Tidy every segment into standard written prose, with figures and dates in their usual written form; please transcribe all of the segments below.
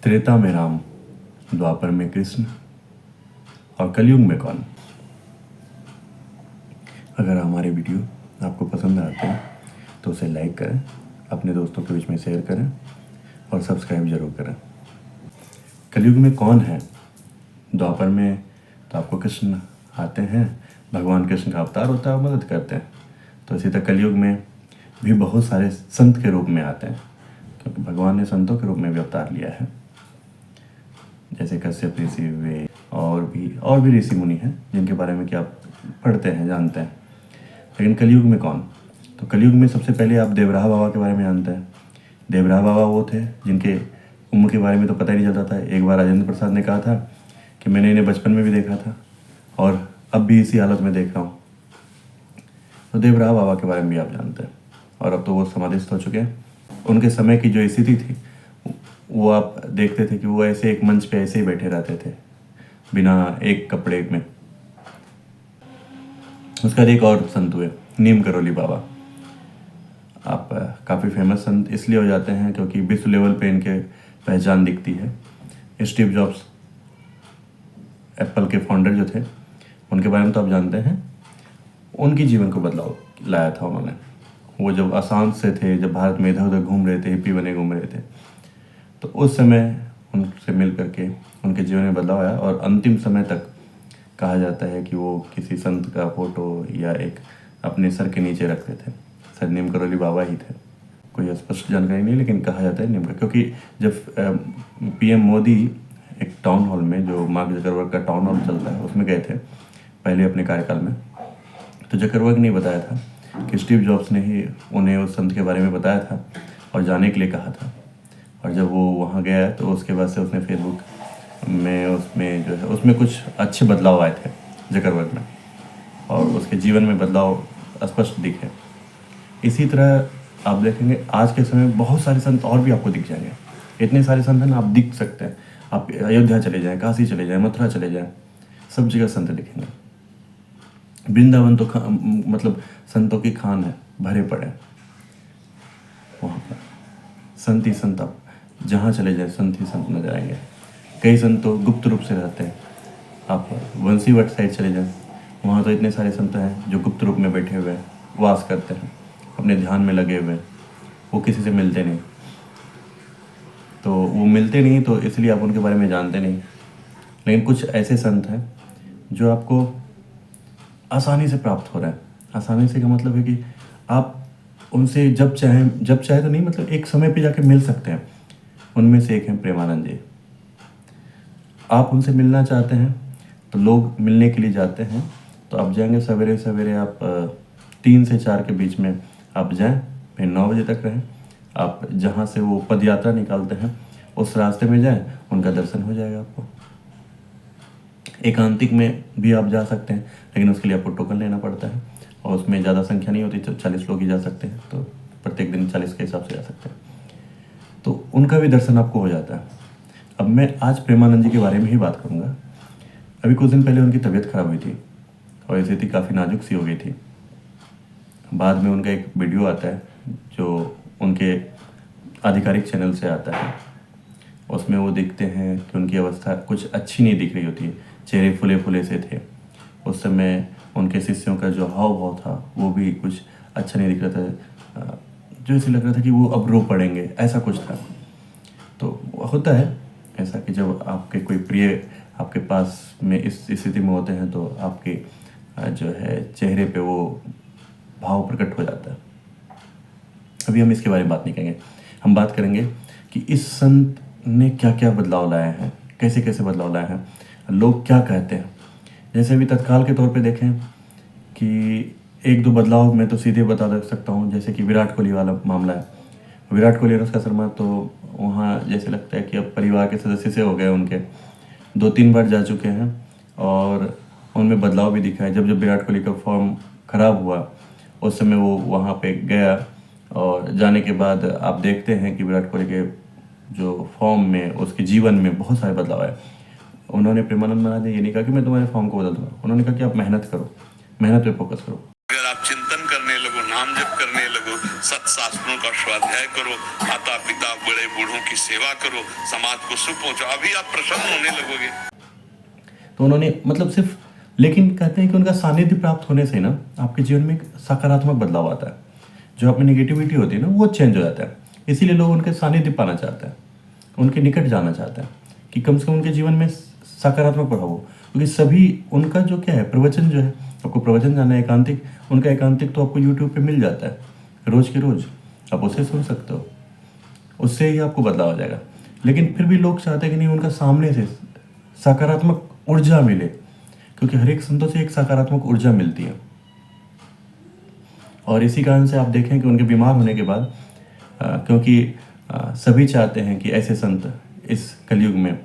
त्रेता में राम, द्वापर में कृष्ण और कलयुग में कौन। अगर हमारे वीडियो आपको पसंद आते हैं तो उसे लाइक करें, अपने दोस्तों के बीच में शेयर करें और सब्सक्राइब जरूर करें। कलयुग में कौन है? द्वापर में तो आपको कृष्ण आते हैं, भगवान कृष्ण का अवतार होता है और मदद करते हैं। तो इसी तरह कलयुग में भी बहुत सारे संत के रूप में आते हैं, क्योंकि भगवान ने संतों के रूप में भी अवतार लिया है। जैसे कश्यप ऋषि हुए और भी ऋषि मुनि हैं जिनके बारे में कि आप पढ़ते हैं, जानते हैं। लेकिन कलयुग में कौन? तो कलयुग में सबसे पहले आप देवराहा बाबा के बारे में जानते हैं। देवराहा बाबा वो थे जिनके उम्र के बारे में तो पता ही नहीं चलता था। एक बार राजेंद्र प्रसाद ने कहा था कि मैंने इन्हें बचपन में भी देखा था और अब भी इसी हालत में देख रहा हूँ। तो देवराहा बाबा के बारे में भी आप जानते हैं। और अब तो वो समाधिस्थ हो चुके हैं। उनके समय की जो स्थिति थी वो आप देखते थे कि वो ऐसे एक मंच पे ऐसे ही बैठे रहते थे बिना एक कपड़े में। उसका एक और संत हुए नीम करोली बाबा। आप काफ़ी फेमस संत इसलिए हो जाते हैं क्योंकि विश्व लेवल पे इनके पहचान दिखती है। स्टीव जॉब्स एप्पल के फाउंडर जो थे उनके बारे में तो आप जानते हैं। उनकी जीवन को बदलाव लाया था उन्होंने। वो जब आसाम से थे, जब भारत में इधर उधर घूम रहे थे, हिप्पी बने घूम रहे थे, तो उस समय उनसे मिल करके उनके जीवन में बदलाव आया। और अंतिम समय तक कहा जाता है कि वो किसी संत का फोटो या एक अपने सर के नीचे रखते थे। सर नीम करोली बाबा ही थे, कोई स्पष्ट जानकारी नहीं, लेकिन कहा जाता है नीम का। क्योंकि जब पीएम मोदी एक टाउन हॉल में, जो मार्क जकरबर्ग का टाउन हॉल चलता है, उसमें गए थे पहले अपने कार्यकाल में, तो जकरबर्ग ने बताया था कि स्टीव जॉब्स ने ही उन्हें उस संत के बारे में बताया था और जाने के लिए कहा था। और जब वो वहाँ गया तो उसके बाद से उसने फेसबुक में उसमें जो है उसमें कुछ अच्छे बदलाव आए थे जकरबर्ग में, और उसके जीवन में बदलाव स्पष्ट दिखे। इसी तरह आप देखेंगे आज के समय में बहुत सारे संत और भी आपको दिख जाएंगे। इतने सारे संत हैं ना, आप दिख सकते हैं। आप अयोध्या चले जाएं, काशी चले जाएं, मथुरा चले जाएं, सब जगह संत दिखेंगे। वृंदावन तो मतलब संतों की खान है, भरे पड़े वहाँ पर। संत ही संत, आप जहाँ चले जाएं संत ही संत नजर आएंगे। कई संत तो गुप्त रूप से रहते हैं। आप वंशीवट साइड चले जाएं, वहाँ तो इतने सारे संत हैं जो गुप्त रूप में बैठे हुए वास करते हैं, अपने ध्यान में लगे हुए। वो किसी से मिलते नहीं, तो वो मिलते नहीं तो इसलिए आप उनके बारे में जानते नहीं। लेकिन कुछ ऐसे संत हैं जो आपको आसानी से प्राप्त हो रहे हैं। आसानी से का मतलब है कि आप उनसे जब चाहे तो नहीं, मतलब एक समय पे जाके मिल सकते हैं। उनमें से एक हैं प्रेमानंद जी। आप उनसे मिलना चाहते हैं तो लोग मिलने के लिए जाते हैं, तो आप जाएंगे सवेरे सवेरे, आप 3 से 4 के बीच में आप जाएं, फिर 9 बजे तक रहें। आप जहाँ से वो पद यात्रा निकालते हैं उस रास्ते में जाएं, उनका दर्शन हो जाएगा आपको। एकांतिक में भी आप जा सकते हैं, लेकिन उसके लिए आपको टोकन लेना पड़ता है और उसमें ज़्यादा संख्या नहीं होती, तो 40 लोग ही जा सकते हैं, तो प्रत्येक दिन 40 के हिसाब से जा सकते हैं, तो उनका भी दर्शन आपको हो जाता है। अब मैं आज प्रेमानंद जी के बारे में ही बात करूँगा। अभी कुछ दिन पहले उनकी तबीयत खराब हुई थी और स्थिति काफ़ी नाजुक सी हो गई थी। बाद में उनका एक वीडियो आता है जो उनके आधिकारिक चैनल से आता है। उसमें वो दिखते हैं कि उनकी अवस्था कुछ अच्छी नहीं दिख रही होती, चेहरे फुले फुले से थे। उस समय उनके शिष्यों का जो हाव भाव था वो भी कुछ अच्छा नहीं दिख रहा था, जो इसे लग रहा था कि वो अब रो पड़ेंगे, ऐसा कुछ था। तो होता है ऐसा कि जब आपके कोई प्रिय आपके पास में इस स्थिति में होते हैं तो आपके जो है चेहरे पे वो भाव प्रकट हो जाता है। अभी हम इसके बारे में बात नहीं करेंगे। हम बात करेंगे कि इस संत ने क्या क्या बदलाव लाए हैं, कैसे कैसे बदलाव लाए हैं, लोग क्या कहते हैं। जैसे अभी तत्काल के तौर पे देखें कि 1-2 बदलाव मैं तो सीधे बता दे सकता हूँ। जैसे कि विराट कोहली वाला मामला है। विराट कोहली, अनुष्का शर्मा तो वहाँ जैसे लगता है कि अब परिवार के सदस्य से हो गए उनके। 2-3 बार जा चुके हैं और उनमें बदलाव भी दिखा है। जब विराट कोहली का फॉर्म ख़राब हुआ उस समय वो वहाँ पे गया, और जाने के बाद आप देखते हैं कि विराट कोहली के जो फॉर्म में, उसके जीवन में बहुत सारे बदलाव आए। उन्होंने प्रेमानंद महाराज ने ये नहीं कहा कि मैं तुम्हारे फॉर्म को बदल दूँगा। उन्होंने कहा कि आप मेहनत करो, मेहनत पे फोकस करो। अगर आप चिंतन करने लगो, नाम जप करने लगो, सत्शास्त्रों का स्वाध्याय करो, माता पिता बड़े बूढ़ों की सेवा करो, समाज को सुख पहुंचाओ, अभी आप प्रसन्न होने लगोगे। तो उन्होंने मतलब सिर्फ, लेकिन कहते हैं कि उनका सानिध्य प्राप्त होने से ना आपके जीवन में एक सकारात्मक बदलाव आता है। जो आप में नेगेटिविटी होती है ना वो चेंज हो जाता है। इसीलिए लोग उनके सानिध्य पाना चाहते हैं, उनके निकट जाना चाहते हैं कि कम से कम उनके जीवन में सकारात्मक प्रभाव हो। क्योंकि सभी उनका जो क्या है प्रवचन जो है, आपको प्रवचन जाना है एकांतिक, उनका एकांतिक तो आपको यूट्यूब पे मिल जाता है रोज़ के रोज़, आप उसे सुन सकते हो, उससे ही आपको बदलाव हो जाएगा। लेकिन फिर भी लोग चाहते हैं कि नहीं उनका सामने से सकारात्मक ऊर्जा मिले, क्योंकि हर एक संतों से एक सकारात्मक ऊर्जा मिलती है। और इसी कारण से आप देखें कि उनके बीमार होने के बाद क्योंकि सभी चाहते हैं कि ऐसे संत इस कलयुग में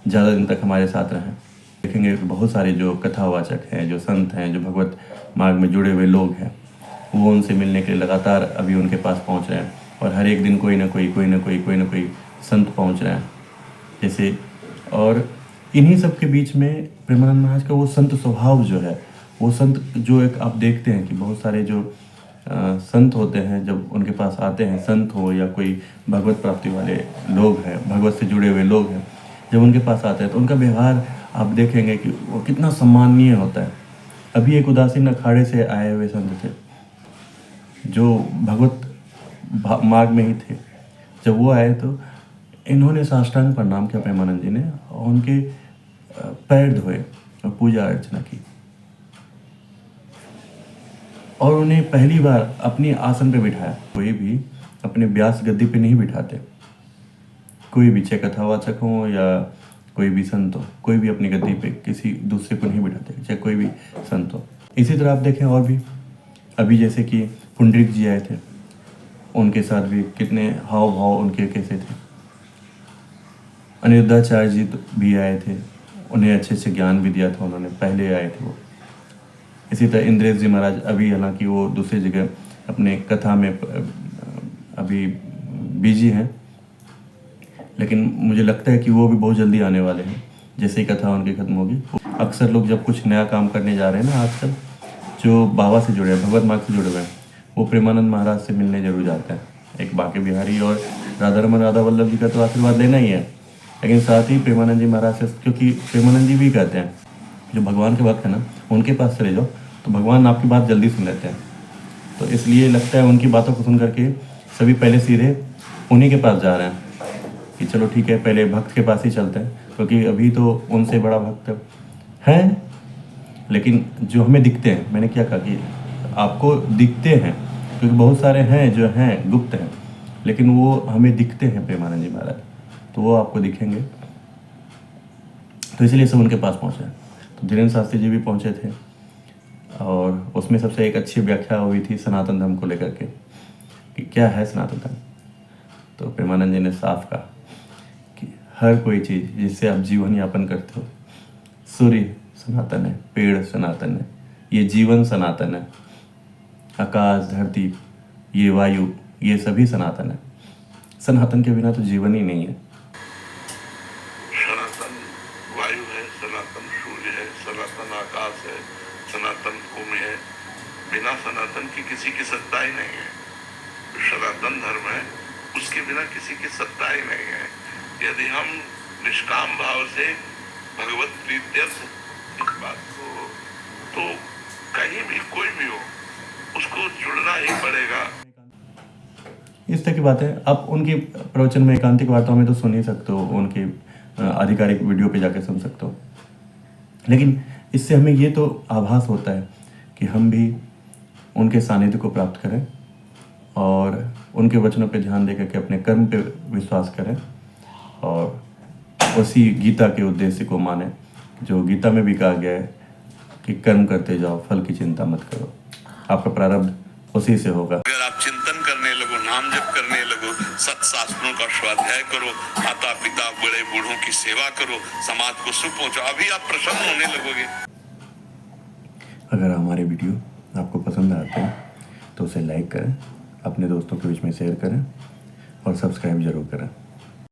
ज़्यादा दिन तक हमारे साथ रहें। देखेंगे बहुत सारे जो कथावाचक हैं, जो संत हैं, जो भगवत मार्ग में जुड़े हुए लोग हैं, वो उनसे मिलने के लिए लगातार अभी उनके पास पहुंच रहे हैं। और हर एक दिन कोई ना कोई संत पहुंच रहे हैं जैसे। और इन्हीं सब के बीच में प्रेमानंद महाराज का वो संत स्वभाव जो है, वो संत जो एक आप देखते हैं कि बहुत सारे जो संत होते हैं, जब उनके पास आते हैं, संत हो या कोई भगवत प्राप्ति वाले लोग हैं, भगवत से जुड़े हुए लोग हैं, जब उनके पास आते हैं तो उनका व्यवहार आप देखेंगे कि वो कितना सम्माननीय होता है। अभी एक उदासीन अखाड़े से आए हुए संत थे जो भगवत मार्ग में ही थे। जब वो आए तो इन्होंने साष्टांग प्रणाम किया प्रेमानंद जी ने, और उनके पैर धोए और पूजा अर्चना की, और उन्हें पहली बार अपनी आसन पे बिठाया। कोई भी अपने व्यास गद्दी पे नहीं बिठाते, कोई भी, चाहे कथावाचक हो या कोई भी संत हो, कोई भी अपनी गद्दी पे किसी दूसरे को नहीं बिठाते, चाहे कोई भी संत हो। इसी तरह आप देखें और भी, अभी जैसे कि पुंडरीक जी आए थे, उनके साथ भी कितने हाव भाव उनके कैसे थे। अनिरुद्धाचार्य जी भी आए थे, उन्हें अच्छे से ज्ञान भी दिया था उन्होंने, पहले आए थे वो। इसी तरह इंद्रेश जी महाराज, अभी हालांकि वो दूसरी जगह अपने कथा में अभी बिजी हैं, लेकिन मुझे लगता है कि वो भी बहुत जल्दी आने वाले हैं, जैसे ही कथा उनकी खत्म होगी। अक्सर लोग जब कुछ नया काम करने जा रहे हैं ना आजकल, जो बाबा से जुड़े हैं, भगवत मार्ग से जुड़े हुए हैं, वो प्रेमानंद महाराज से मिलने जरूर जाते हैं। एक बांके बिहारी और राधा रमन राधा वल्लभ जी का तो आशीर्वाद लेना ही है, लेकिन साथ ही प्रेमानंद जी महाराज से, क्योंकि प्रेमानंद जी भी कहते हैं जो भगवान के भक्त है ना, उनके पास चले जाओ तो भगवान आपकी बात जल्दी सुन लेते हैं। तो इसलिए लगता है उनकी बातों को सुन करके सभी पहले सीधे उन्हीं के पास जा रहे हैं कि चलो ठीक है, पहले भक्त के पास ही चलते हैं, क्योंकि अभी तो उनसे बड़ा भक्त हैं। लेकिन जो हमें दिखते हैं, मैंने क्या कहा कि आपको दिखते हैं, क्योंकि बहुत सारे हैं जो हैं गुप्त हैं, लेकिन वो हमें दिखते हैं प्रेमानंद जी महाराज, तो वो आपको दिखेंगे। तो इसलिए सब उनके पास पहुँचे। तो धीरेन्द्र शास्त्री जी भी पहुँचे थे, और उसमें सबसे एक अच्छी व्याख्या हुई थी सनातन धर्म को लेकर के कि क्या है सनातन धर्म। तो प्रेमानंद जी ने साफ कहा कि हर कोई चीज़ जिससे आप जीवन यापन करते हो, सूर्य सनातन है, पेड़ सनातन है, ये जीवन सनातन है, आकाश धरती ये वायु ये सभी सनातन है। सनातन के बिना तो जीवन ही नहीं है। सनातन वायु है, सनातन सूर्य है, सनातन आकाश है, सनातन भूमि है। बिना सनातन की किसी की सत्ता ही नहीं है। सनातन धर्म है, उसके बिना किसी की सत्ता ही नहीं है। यदि हम निष्काम भाव से भगवत प्रीत्यर्थ इस बात को, तो कहीं भी कोई भी हो, उसको जुड़ना ही पड़ेगा। इस तरह की बातें आप उनकी प्रवचन में, एकांतिक वार्ताओं में तो सुन ही सकते हो, उनके आधिकारिक वीडियो पे जाके सुन सकते हो। लेकिन इससे हमें ये तो आभास होता है कि हम भी उनके सानिध्य को प्राप्त करें और उनके वचनों पे ध्यान देकर के अपने कर्म पे विश्वास करें, और उसी गीता के उद्देश्य को माने जो गीता में भी कहा गया है कि कर्म करते जाओ, फल की चिंता मत करो, आपका प्रारब्ध उसी से होगा। अगर आप चिंतन करने लगो, नाम जप करने लगो, सत्शास्त्रों का स्वाध्याय करो, माता पिता बड़े बूढ़ों की सेवा करो, समाज को सुख पहुंचाओ, अभी आप प्रसन्न होने लगोगे। अगर हमारे वीडियो आपको पसंद आते हैं तो उसे लाइक करें, अपने दोस्तों के बीच में शेयर करें और सब्सक्राइब जरूर करें।